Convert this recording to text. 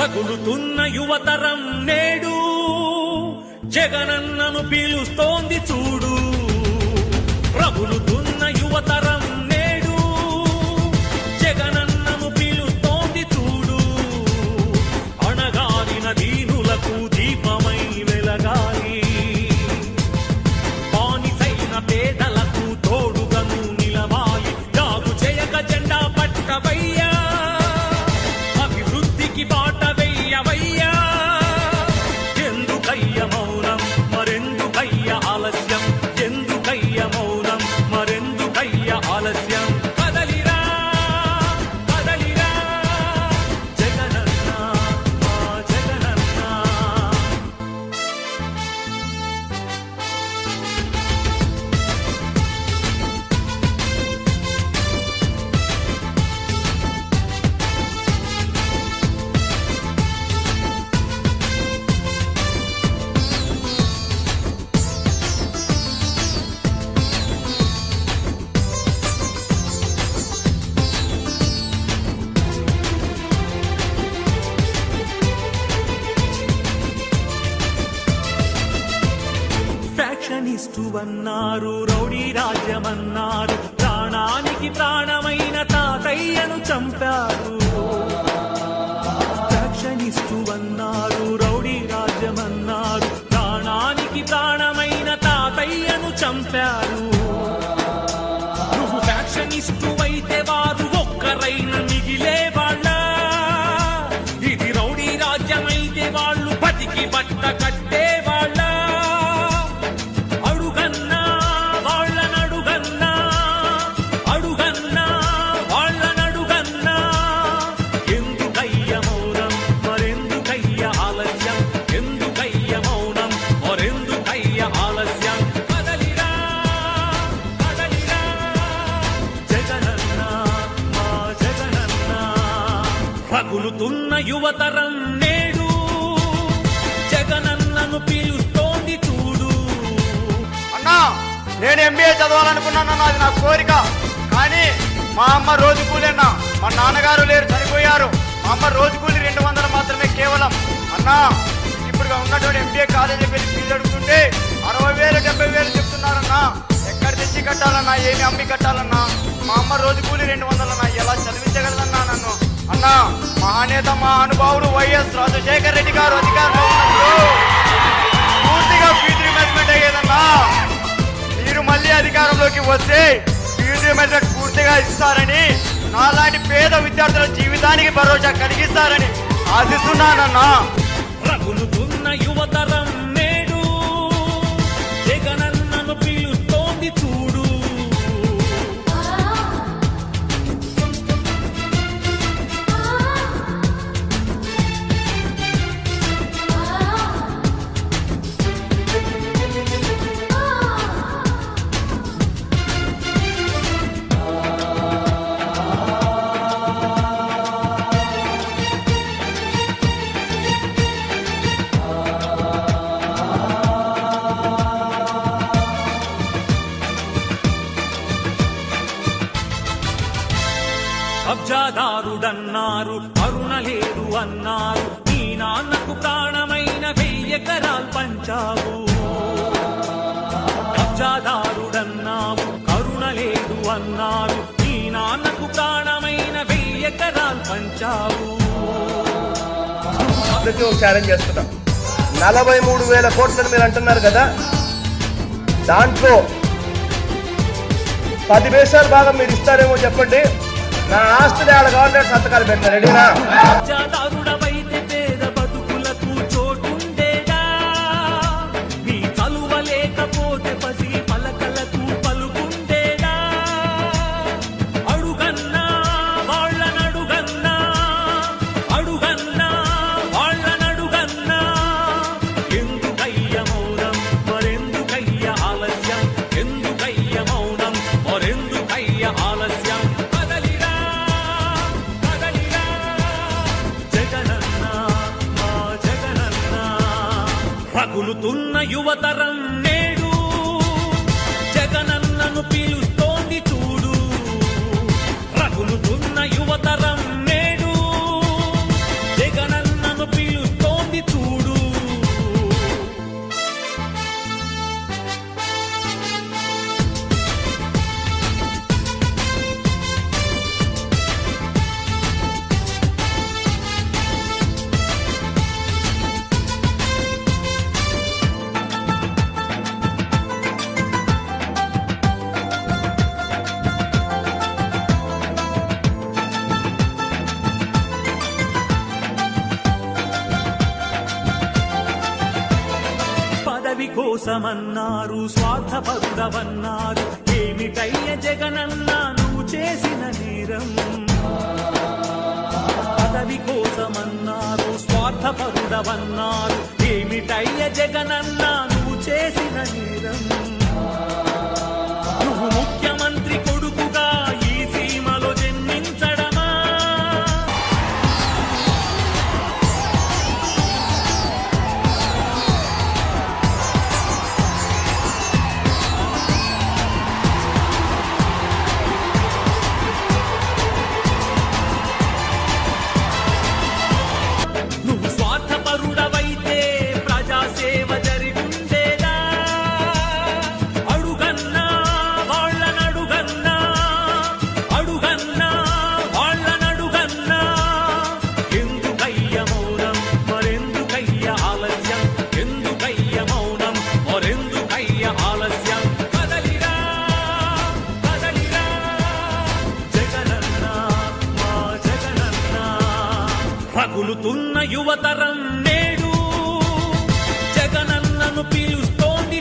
రగులుతున్న యువతరం నేడు జగనన్నను పీలుస్తోంది చూడు. రగులుతున్న యువతరం నేడు జగనన్నను పీలుస్తోంది చూడు. అణగారిన దీనులకు దీపమై వెలగాలి, బానిసైన పేదలకు తోడుగను నిలవాలి. జాగు చేయక జెండా పట్టవయ్యా, అభివృద్ధికి బాట వెయ్యవయ్యా. ఎందుకయ్య మౌనం మరెందుకయ్య ఆలస్యం, ఎందుకయ్య మౌనం మరెందుకయ్య ఆలస్యం. కదలిరా కదలిరా జగనన్న మా జగనన్న. ఫ్యాక్షనిస్టు అన్నారు, రౌడీ రాజ్యమన్నారు, ప్రాణానికి ప్రాణమైన తాతయ్యను చంపారు. ఫ్యాక్షనిస్టు అన్నారు, రౌడీ రాజ్యమన్నారు, ప్రాణానికి ప్రాణమైన తాతయ్యను చంపారు. నువ్వు ఫ్యాక్షనిస్టు అయితే వారు ఒక్కరైన మిగిలే వాళ్ళ. ఇది రౌడీ రాజ్యమైతే వాళ్ళు బతికి బట్ట కట్టే వాళ్ళ. అడుగన్నా వాళ్ళనడుగన్నా, అడుగన్నా వాళ్ళనడుగన్నా. ఎందుకయ్య మౌనం మరెందుకయ్య ఆలస్యం, ఎందుకయ్య మౌనం మరెందుకయ్య ఆలస్యం. కదలిరా కదలిరా జగనన్న మా జగనన్న. రగులుతున్న యువతరం నేడు జగనన్నను పీలుస్తోంది చూడు. అన్నా, నేను ఎంబీఏ చదవాలనుకున్నానన్నా, అది నా కోరిక. కానీ మా అమ్మ రోజు కూలీనా, మా నాన్నగారు లేరు, చనిపోయారు. మా అమ్మ రోజు కూలి 200 మాత్రమే కేవలం. అన్నా, ఇప్పుడు ఉన్నటువంటి ఎంబీఏ కాలేజీ వెళ్ళి ఫీజు అడుగుతుంటే 60,000 70,000 చెప్తున్నారన్నా. ఎక్కడ తెచ్చి కట్టాలన్నా, ఏమి అమ్మి కట్టాలన్నా? మా అమ్మ రోజు కూలి 200 అన్నా, ఎలా చదివించగలదన్నా నన్ను? అన్నా, మహానేత మా అనుభావుడు వైఎస్ రాజశేఖర రెడ్డి గారు అధికారంలో ఉన్నప్పుడు పూర్తిగా ఫీజు రిమెంబర్మెంట్ అయ్యేదన్నా. మీరు మళ్ళీ అధికారంలోకి వస్తే ఫీజు రిమెంబర్మెంట్ పూర్తిగా ఇస్తారని, నాలాంటి పేద విద్యార్థుల జీవితానికి భరోసా కలిగిస్తారని ఆశిస్తున్నానన్నా. రగులుతున్న యువతరం నేడు జగనన్నను పీలుస్తోంది చూడు. కబ్జాదారుడన్నారు, కరుణ లేదు అన్నారు, నీ నాన్నకు ప్రాణమైన 1000 ఎకరాలు పంచావు. కబ్జాదారుడన్నావు, కరుణ లేదు అన్నారు, నీ నాన్నకు ప్రాణమైన 1000 ఎకరాలు పంచావు. అందరికీ ఒక ఛాలెంజ్ చేస్తున్నా. 43,000 కోట్లని మీరు అంటున్నారు కదా, దాంట్లో 10 పైసలు భాగం మీరు ఇస్తారేమో చెప్పండి. నా ఆస్తులు ఆడ గవర్నమెంట్ సంతకాలు పెడతారు. రెడీనా? కబ్జాదారుడవైతే పేద బతుకులకు చోటుండేదా? నీ చలువ లేకపోతే పసి పలకలకు పలుకుండేదా? అడుగన్నా వాళ్ళనడుగన్నా, అడుగన్నా వాళ్ళనడుగన్నా. ఎందుకయ్య మౌనం మరెందుకయ్య ఆలస్యం, ఎందుకయ్య మౌనం మరెందుకయ్య ఆలస్యం. కదలిరా కదలిరా జగనన్న మా జగనన్న. రగులుతున్న యువతరం నేడు జగనన్నను పీలుస్తోంది చూడు. రగులుతున్న యువతరం నేడు జగనన్నను కోసమన్నారు స్వార్థపరుడవన్నారు ఏమిటయ్య జగనన్న నువ్వు చేసిన నేరం పదవి కోసమన్నారు స్వార్థపరుడవన్నారు ఏమిటయ్య జగనన్న నువ్వు చేసిన నేరం నువ్వు ముఖ్యమంత్రి కొడుకుగా ఈ సీమలో జన్మించడమా నువ్వు స్వార్థపరుడవైతే ప్రజాసేవ జరిగుండేదా అడుగన్నా వాళ్ళనడుగన్నా అడుగన్నా వాళ్ళనడుగన్నా ఎందుకయ్య మౌనం మరెందుకయ్య ఆలస్యం ఎందుకయ్య మౌనం మరెందుకయ్య ఆలస్యం కదలిరా కదలిరా జగనన్న మా జగనన్న రగులుతున్న యువతరం నేడు జగనన్నను పిలుస్తోంది